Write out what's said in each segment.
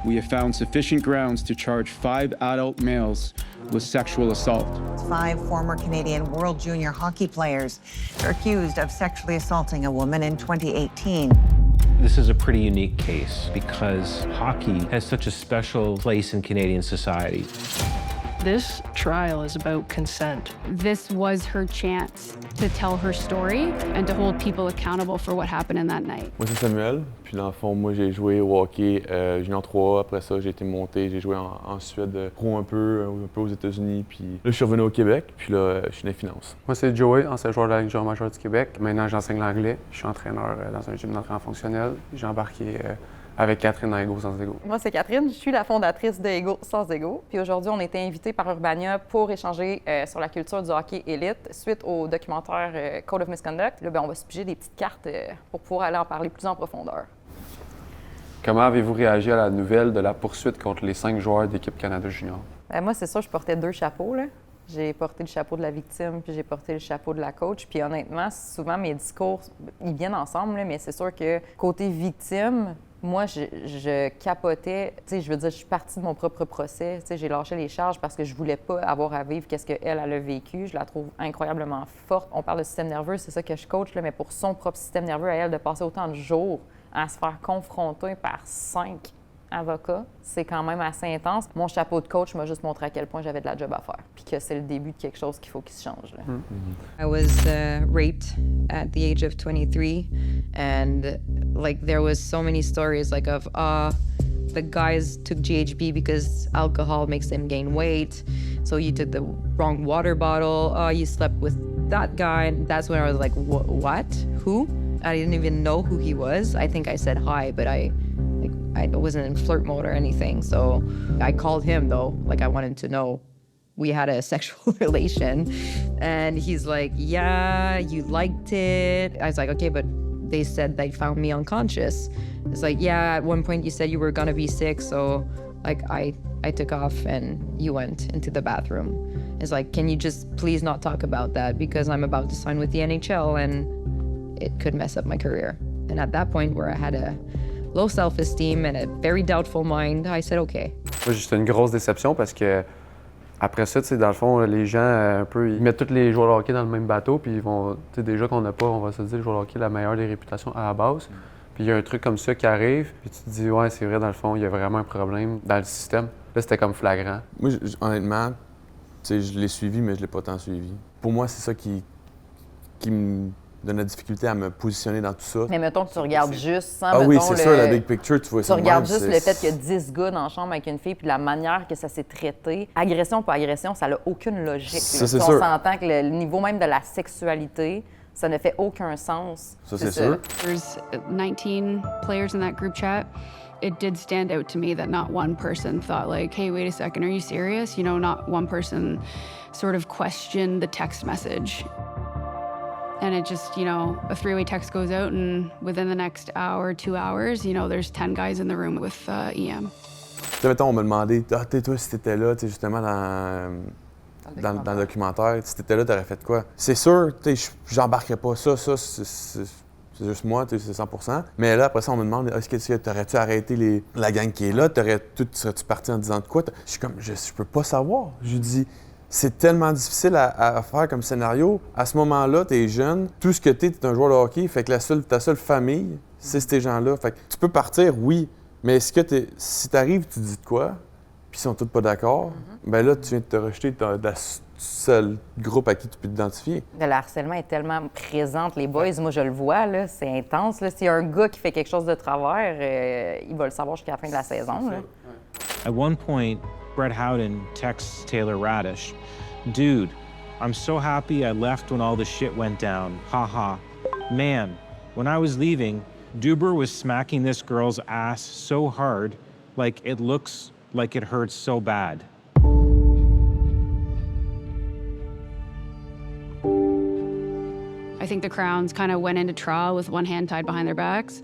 we have found sufficient grounds to charge 5 adult males with sexual assault. 5 former Canadian World Junior hockey players are accused of sexually assaulting a woman in 2018. This is a pretty unique case because hockey has such a special place in Canadian society. This trial is about consent. This was her chance to tell her story and to hold people accountable for what happened in that night. Moi, c'est Samuel. Puis, dans le fond, moi, j'ai joué au hockey junior 3. Après ça, j'ai été monté. J'ai joué en Suède, pro un peu aux États-Unis. Puis là, je suis revenu au Québec. Puis là, je suis dans les finances. Moi, c'est Joey, ancien joueur de la Ligue majeure du Québec. Maintenant, j'enseigne l'anglais. Je suis entraîneur dans un gym d'entraînement fonctionnel. J'ai embarqué avec Catherine dans Ego sans Ego. Moi, c'est Catherine, je suis la fondatrice de Ego sans Ego. Puis aujourd'hui, on a été invités par Urbania pour échanger sur la culture du hockey élite suite au documentaire Code of Misconduct. Là, on va se piger des petites cartes pour pouvoir aller en parler plus en profondeur. Comment avez-vous réagi à la nouvelle de la poursuite contre les 5 joueurs d'équipe Canada Junior? Moi, c'est ça, je portais 2 chapeaux, là. J'ai porté le chapeau de la victime, puis j'ai porté le chapeau de la coach. Puis honnêtement, souvent, mes discours, ils viennent ensemble, là, mais c'est sûr que côté victime, moi, je capotais. Tu sais, je veux dire, je suis partie de mon propre procès. Tu sais, j'ai lâché les charges parce que je voulais pas avoir à vivre qu'est-ce qu'elle a vécu. Je la trouve incroyablement forte. On parle de système nerveux, c'est ça que je coach, là, mais pour son propre système nerveux à elle, de passer autant de jours à se faire confronter par 5 avocats, c'est quand même assez intense. Mon chapeau de coach m'a juste montré à quel point j'avais de la job à faire, puis que c'est le début de quelque chose qu'il faut qu'il se change. Là. I was raped at the age of 23, and like there was so many stories like of the guys took GHB because alcohol makes them gain weight, so you took the wrong water bottle. You slept with that guy. And that's when I was like, what? Who? I didn't even know who he was. I think I said hi, but I wasn't in flirt mode or anything. So I called him though, like I wanted to know. We had a sexual relation, and he's like, yeah, you liked it. I was like, okay, but they said they found me unconscious. It's like, yeah, at one point you said you were gonna be sick, so like I took off and you went into the bathroom. It's like, can you just please not talk about that because I'm about to sign with the NHL and it could mess up my career. And at that point where I had a low self-esteem and a very doubtful mind, I said okay. Moi, c'était une grosse déception parce que après ça, tu sais, dans le fond, les gens un peu, ils mettent tous les joueurs de hockey dans le même bateau, puis ils vont, tu sais, déjà qu'on n'a pas, on va se dire, le joueur de hockey, la meilleure des réputations à la base. Puis il y a un truc comme ça qui arrive, puis tu te dis, ouais, c'est vrai, dans le fond, il y a vraiment un problème dans le système. Là, c'était comme flagrant. Moi, honnêtement, tu sais, je l'ai suivi, mais je l'ai pas tant suivi. Pour moi, c'est ça qui me donne la difficulté à me positionner dans tout ça. Mais mettons que tu regardes juste sans, ah oui, c'est ça, la big picture, tu vois ça. Tu regardes juste le fait qu'il y a 10 gars dans la chambre avec une fille, puis la manière que ça s'est traité. Agression pour agression, ça n'a aucune logique. Ça, c'est on sûr. s'entend que le niveau même de la sexualité, ça ne fait aucun sens. Ça, c'est sûr. There's 19 players in that group chat. It did stand out to me that not one person thought like, hey, wait a second, are you serious? You know, not one person sort of questioned the text message. And it just, you know, a 3-way text goes out and within the next hour, 2 hours, you know, there's 10 guys in the room with EM. Tu sais, mettons, on m'a demandé, toi, si t'étais là, tu sais, justement, dans le documentaire, si t'étais là, t'aurais fait quoi? C'est sûr, tu sais, j'embarquerais pas ça, c'est juste moi, c'est 100%. Mais là, après ça, on me demande, est-ce que t'aurais-tu arrêté la gang qui est là? Serais-tu parti en disant de quoi? Je suis comme, je peux pas savoir. Je lui dis, c'est tellement difficile à faire comme scénario. À ce moment-là, t'es jeune, tout ce que t'es un joueur de hockey, fait que ta seule famille, c'est ces gens-là. Fait que tu peux partir, oui, mais est-ce que si t'arrives, tu dis de quoi, puis ils sont tous pas d'accord, ben là, tu viens de te rejeter de la seul groupe à qui tu peux t'identifier. Le harcèlement est tellement présent, les boys, moi je le vois, là, c'est intense. Là. S'il y a un gars qui fait quelque chose de travers, il va le savoir jusqu'à la fin de la saison. Là. At one point, Brett Howden texts Taylor Radish, "Dude, I'm so happy I left when all the shit went down. Haha. Man, when I was leaving, Duber was smacking this girl's ass so hard, like it looks like it hurts so bad." I think the Crowns kind of went into trial with one hand tied behind their backs.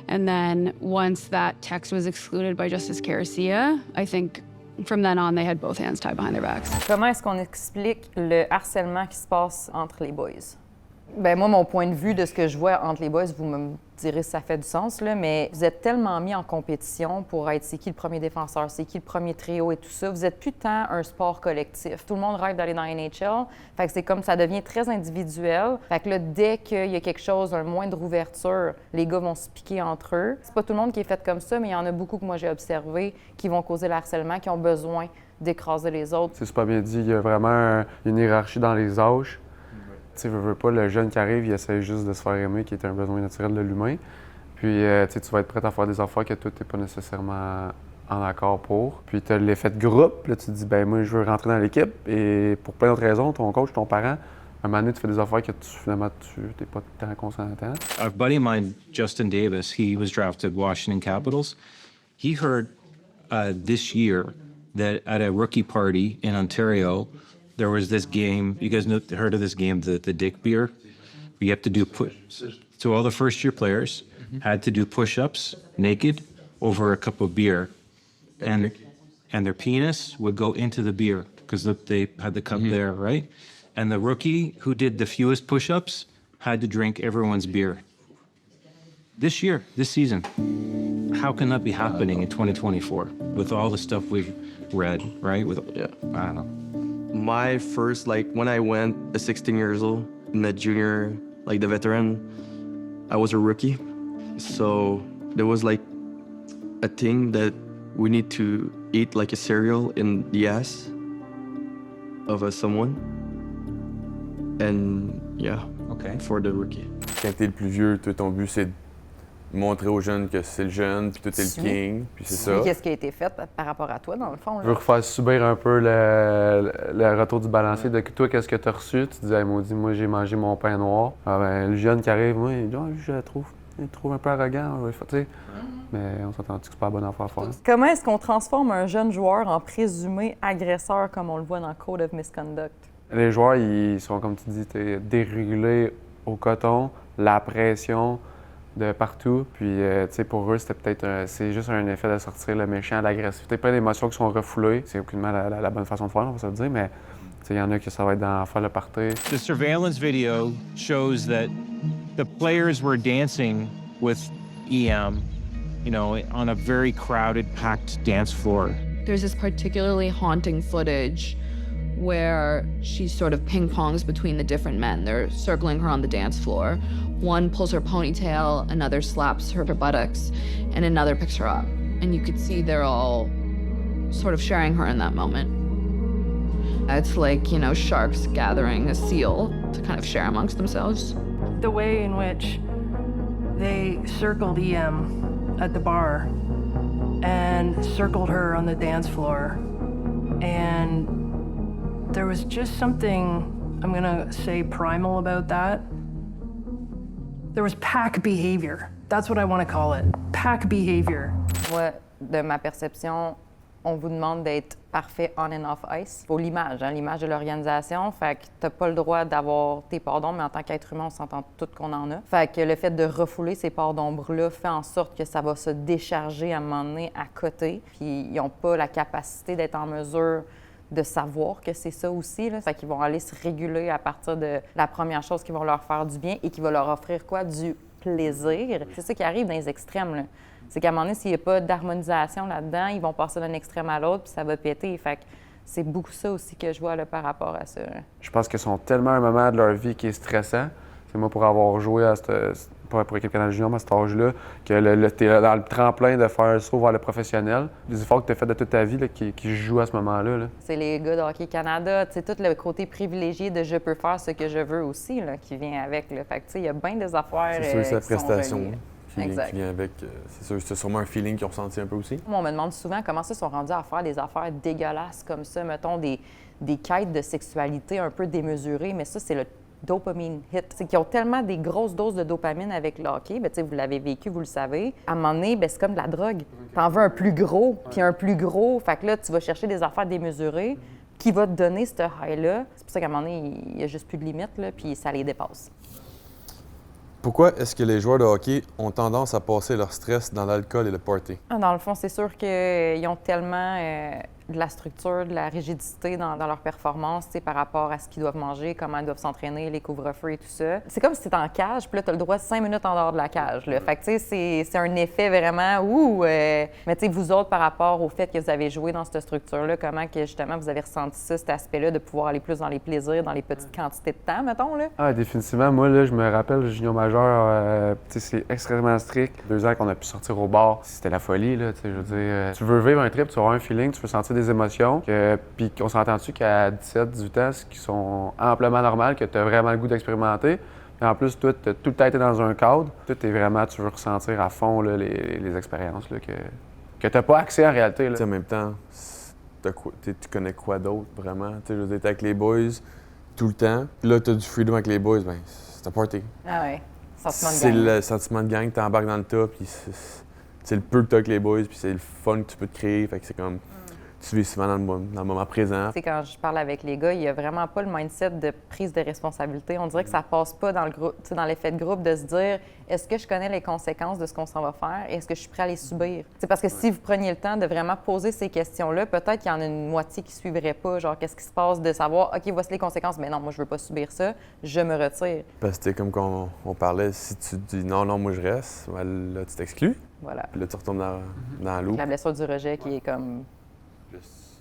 And then once that text was excluded by Justice Caracia, I think from then on, they had both hands tied behind their backs. Comment est-ce qu'on explique le harcèlement qui se passe entre les boys? Ben moi, mon point de vue de ce que je vois entre les boys, vous me direz si ça fait du sens, là, mais vous êtes tellement mis en compétition pour être c'est qui le premier défenseur, c'est qui le premier trio et tout ça. Vous êtes plus tant un sport collectif. Tout le monde rêve d'aller dans la NHL. Fait que c'est comme ça devient très individuel. Fait que là, dès qu'il y a quelque chose, un moindre ouverture, les gars vont se piquer entre eux. C'est pas tout le monde qui est fait comme ça, mais il y en a beaucoup que moi j'ai observé qui vont causer le harcèlement, qui ont besoin d'écraser les autres. C'est super bien dit. Il y a vraiment une hiérarchie dans les âges. Tu sais, veux pas, le jeune qui arrive, il essaie juste de se faire aimer, qui est un besoin naturel de l'humain. Puis, tu vas être prêt à faire des affaires que toi, t'es pas nécessairement en accord pour. Puis, tu as l'effet de groupe. Là, tu te dis, ben moi, je veux rentrer dans l'équipe. Et pour plein d'autres raisons, ton coach, ton parent, à un moment donné, tu fais des affaires que finalement, tu n'es pas tout le temps consentant. A buddy of mine, Justin Davis, he was drafted Washington Capitals. He heard this year that at a rookie party in Ontario, there was this game. You guys heard of this game, the Dick Beer? You have to do so all the first-year players had to do push-ups naked over a cup of beer, and their penis would go into the beer because they had the cup there, right? And the rookie who did the fewest push-ups had to drink everyone's beer. This year, this season, how can that be happening in 2024 with all the stuff we've read, right? I don't know. My first, when I went at 16 years old in the junior, the veteran, I was a rookie. So there was a thing that we need to eat a cereal in the ass of someone. And yeah, Okay. for the rookie. Quand t'es le plus vieux, toi, ton but, c'est de montrer aux jeunes que c'est le jeune, puis toi, t'es le king, puis c'est ça. Qu'est-ce qui a été fait par rapport à toi, dans le fond? Je veux refaire subir un peu le retour du balancier de toi, qu'est-ce que tu as reçu? Tu disais, maudit, moi, j'ai mangé mon pain noir. Ah, ben, le jeune qui arrive, moi, il dit, je le trouve un peu arrogant, tu sais. Mais on s'entend que c'est pas la bonne affaire à faire. Comment est-ce qu'on transforme un jeune joueur en présumé agresseur, comme on le voit dans Code of Misconduct? Les joueurs, ils sont, comme tu dis, dérégulés au coton, la pression de partout. Puis, tu sais, pour eux, c'était peut-être c'est juste un effet de sortir le méchant, l'agressivité, plein d'émotions qui sont refoulées. C'est aucunement la bonne façon de faire, on va se le dire, mais il y en a qui ça va être dans faire le party. The surveillance video shows that the players were dancing with EM, on a very crowded, packed dance floor. There's this particularly haunting footage where she sort of ping-pongs between the different men. They're circling her on the dance floor. One pulls her ponytail, another slaps her buttocks, and another picks her up. And you could see they're all sort of sharing her in that moment. It's like, sharks gathering a seal to kind of share amongst themselves. The way in which they circled EM at the bar and circled her on the dance floor, and there was just something, I'm gonna say, primal about that. There was pack behavior. That's what I want to call it. Pack behavior. Moi, de ma perception, on vous demande d'être parfait on and off ice. Pour l'image, l'image de l'organisation. Fait que t'as pas le droit d'avoir tes parts d'ombre, mais en tant qu'être humain, on s'entend tout qu'on en a. Fait que le fait de refouler ces parts d'ombre-là fait en sorte que ça va se décharger à un moment donné à côté. Puis ils n'ont pas la capacité d'être en mesure de savoir que c'est ça aussi. Là. Fait qu'ils vont aller se réguler à partir de la première chose qui va leur faire du bien et qui va leur offrir quoi? Du plaisir. C'est ça qui arrive dans les extrêmes. Là. C'est qu'à un moment donné, s'il n'y a pas d'harmonisation là-dedans, ils vont passer d'un extrême à l'autre puis ça va péter. Fait que c'est beaucoup ça aussi que je vois là, par rapport à ça. Là. Je pense qu'ils sont tellement à un moment de leur vie qui est stressant. C'est moi, pour avoir joué à pour l'équipe Canada Junior, à cet âge-là, que t'es dans le tremplin de faire un saut vers le professionnel. Les efforts que tu as fait de toute ta vie là, qui jouent à ce moment-là. Là. C'est les gars de Hockey Canada, tout le côté privilégié de je peux faire ce que je veux aussi là, qui vient avec. Là. Fait que il y a bien des affaires. C'est sûr, c'est la prestation qui vient avec. C'est sûr, c'est sûrement un feeling qu'ils ont ressenti un peu aussi. Moi, on me demande souvent comment ils sont rendus à faire des affaires dégueulasses comme ça, mettons des quêtes de sexualité un peu démesurées, mais ça, c'est le dopamine hit. C'est qu'ils ont tellement des grosses doses de dopamine avec le hockey, bien, vous l'avez vécu, vous le savez. À un moment donné, bien, c'est comme de la drogue. T'en veux un plus gros, puis un plus gros. Fait que là, tu vas chercher des affaires démesurées qui va te donner ce high-là. C'est pour ça qu'à un moment donné, il n'y a juste plus de limite, là, puis ça les dépasse. Pourquoi est-ce que les joueurs de hockey ont tendance à passer leur stress dans l'alcool et le party? Dans le fond, c'est sûr qu'ils ont tellement de la structure, de la rigidité dans leur performance, tu sais, par rapport à ce qu'ils doivent manger, comment ils doivent s'entraîner, les couvre-feux et tout ça. C'est comme si tu étais en cage, puis là, tu as le droit de 5 minutes en dehors de la cage. Là. Fait que, tu sais, c'est un effet vraiment mais tu sais, vous autres, par rapport au fait que vous avez joué dans cette structure-là, comment que justement vous avez ressenti ça, cet aspect-là, de pouvoir aller plus dans les plaisirs, dans les petites quantités de temps, mettons, là? Ah, définitivement. Moi, là, je me rappelle, junior majeur, tu sais, c'est extrêmement strict. 2 ans qu'on a pu sortir au bar, c'était la folie, là, tu sais, je veux dire. Tu veux vivre un trip, tu vas avoir un feeling, tu veux sentir des émotions, puis qu'on s'entend-tu qu'à 17, 18 ans, ce qui sont amplement normales, que tu as vraiment le goût d'expérimenter. Et en plus, toi, tu as tout le temps été dans un cadre. Tout est vraiment, tu veux ressentir à fond là, les expériences là, que tu n'as pas accès en réalité. Là. En même temps, tu connais quoi d'autre, vraiment? Je veux dire, t'es avec les boys tout le temps. Puis là, tu as du freedom avec les boys, ben c'est un party. Ah ouais, sentiment de C'est gang. le sentiment de gang, tu embarques dans le tas, puis c'est le peu que tu as avec les boys, puis c'est le fun que tu peux te créer. Fait que c'est comme, tu vis souvent dans le moment présent. Tu sais, quand je parle avec les gars, il n'y a vraiment pas le mindset de prise de responsabilité. On dirait que ça passe pas dans le groupe, tu sais, dans l'effet de groupe de se dire est-ce que je connais les conséquences de ce qu'on s'en va faire et est-ce que je suis prêt à les subir? C'est parce que si vous preniez le temps de vraiment poser ces questions-là, peut-être qu'il y en a une moitié qui ne suivrait pas. Genre, qu'est-ce qui se passe de savoir, OK, voici les conséquences, mais non, moi, je veux pas subir ça, je me retire. Parce que comme quand on parlait, si tu dis non, moi je reste, ben, là tu t'exclus. Voilà. Puis là tu retournes dans l'eau. La blessure du rejet qui est comme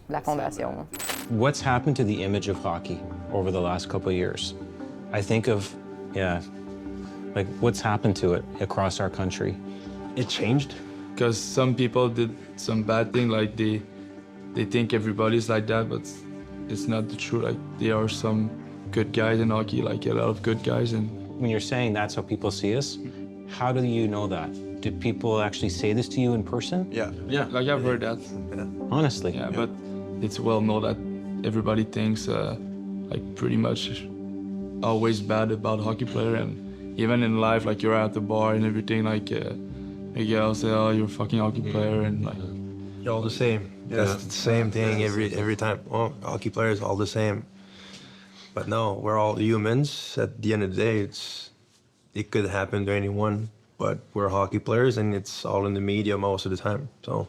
la fondation. What's happened to the image of hockey over the last couple of years? I think of, like what's happened to it across our country? It changed because some people did some bad thing, like they think everybody's like that, but it's not the truth. Like there are some good guys in hockey, like a lot of good guys. And When you're saying that's how people see us, how do you know that? Do people actually say this to you in person? yeah, like I've heard that. Honestly? Yeah, but it's well known that everybody thinks like pretty much always bad about hockey player, and even in life, like you're at the bar and everything, like a girl say, "Oh, you're a fucking hockey player," and like You're all the same. That's the same thing every time. Oh, hockey players all the same. But no, we're all humans. At the end of the day, it could happen to anyone, but we're hockey players, and it's all in the media most of the time. So.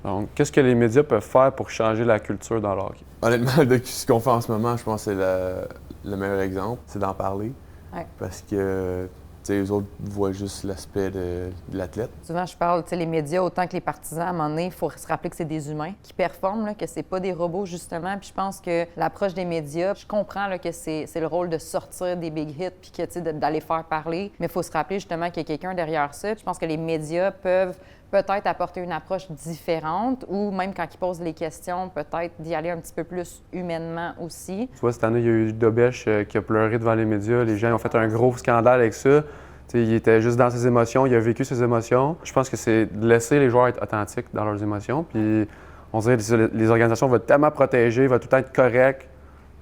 Donc, qu'est-ce que les médias peuvent faire pour changer la culture dans le hockey? Honnêtement, de ce qu'on fait en ce moment, je pense que c'est le meilleur exemple, c'est d'en parler. Ouais. Parce que, tu sais, eux autres voient juste l'aspect de l'athlète. Souvent, je parle, tu sais, les médias, autant que les partisans, à un moment donné, il faut se rappeler que c'est des humains qui performent, là, que c'est pas des robots, justement. Puis je pense que l'approche des médias, je comprends là, que c'est le rôle de sortir des big hits puis que, tu sais, d'aller faire parler. Mais il faut se rappeler, justement, qu'il y a quelqu'un derrière ça. Puis je pense que les médias peuvent peut-être apporter une approche différente ou même quand ils posent les questions, peut-être d'y aller un petit peu plus humainement aussi. Tu vois, cette année, il y a eu Dobèche qui a pleuré devant les médias. Les gens ont fait un gros scandale avec ça. T'sais, il était juste dans ses émotions, il a vécu ses émotions. Je pense que c'est de laisser les joueurs être authentiques dans leurs émotions. Puis on dirait que les organisations vont tellement protéger, vont tout être correct.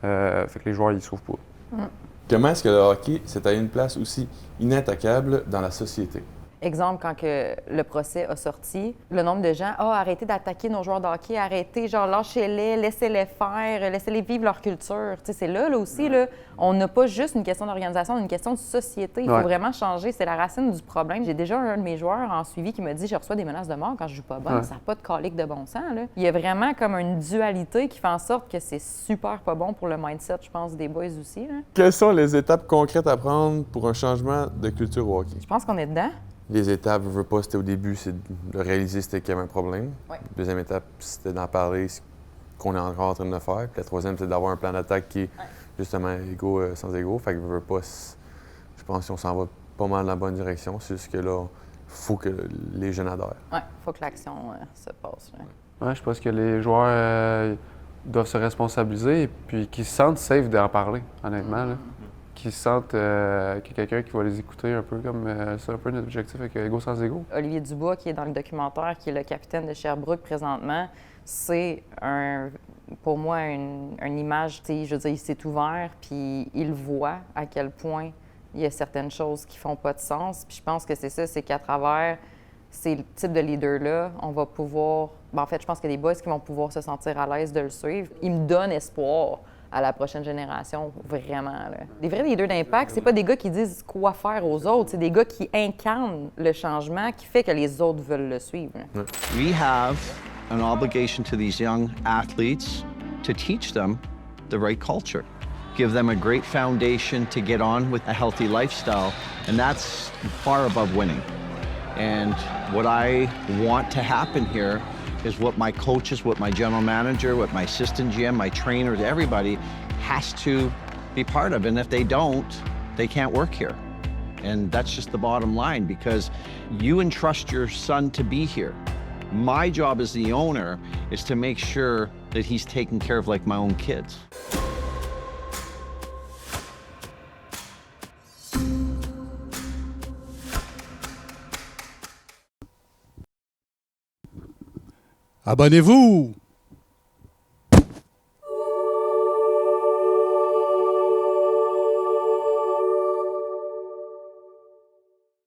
Fait que les joueurs, ils ne se trouvent pas. Comment est-ce que le hockey s'est à une place aussi inattaquable dans la société? Exemple, quand que le procès a sorti, le nombre de gens, arrêtez d'attaquer nos joueurs de hockey, arrêtez, genre, lâchez-les, laissez-les faire, laissez-les vivre leur culture. Tu sais, c'est là aussi, là, on n'a pas juste une question d'organisation, on a une question de société. Il faut vraiment changer, c'est la racine du problème. J'ai déjà un de mes joueurs en suivi qui me dit, je reçois des menaces de mort quand je joue pas bon, ça n'a pas de calique de bon sens, là. Il y a vraiment comme une dualité qui fait en sorte que c'est super pas bon pour le mindset, je pense, des boys aussi, là. Quelles sont les étapes concrètes à prendre pour un changement de culture au hockey? Je pense qu'on est dedans. Les étapes, je veux pas, c'était au début, c'est de réaliser c'était qu'il y avait un problème. Ouais. Deuxième étape, c'était d'en parler, ce qu'on est encore en train de faire. Puis la troisième, c'est d'avoir un plan d'attaque qui est justement égaux sans égaux. Fait que je veux pas, je pense qu'on s'en va pas mal dans la bonne direction. C'est juste que là, il faut que les jeunes adhèrent. Oui, il faut que l'action se passe. Ouais, je pense que les joueurs doivent se responsabiliser et puis qu'ils se sentent safe d'en parler, honnêtement. Là. Qu'ils sentent qu'il y a quelqu'un qui va les écouter un peu comme c'est un peu notre objectif avec Égaux sans égaux. Olivier Dubois, qui est dans le documentaire, qui est le capitaine de Sherbrooke présentement, c'est pour moi une image, je veux dire, il s'est ouvert puis il voit à quel point il y a certaines choses qui font pas de sens. Puis je pense que c'est ça, c'est qu'à travers ces types de leaders-là, on va pouvoir... en fait, je pense qu'il y a des boys qui vont pouvoir se sentir à l'aise de le suivre. Il me donne espoir à la prochaine génération, vraiment. Là. Les vrais leaders d'impact, c'est pas des gars qui disent quoi faire aux autres, c'est des gars qui incarnent le changement qui fait que les autres veulent le suivre. We have an obligation to these young athletes to teach them the right culture, give them a great foundation to get on with a healthy lifestyle, and that's far above winning. And what I want to happen here is what my coaches, what my general manager, what my assistant GM, my trainers, everybody has to be part of. And if they don't, they can't work here. And that's just the bottom line, because you entrust your son to be here. My job as the owner is to make sure that he's taken care of like my own kids. Abonnez-vous!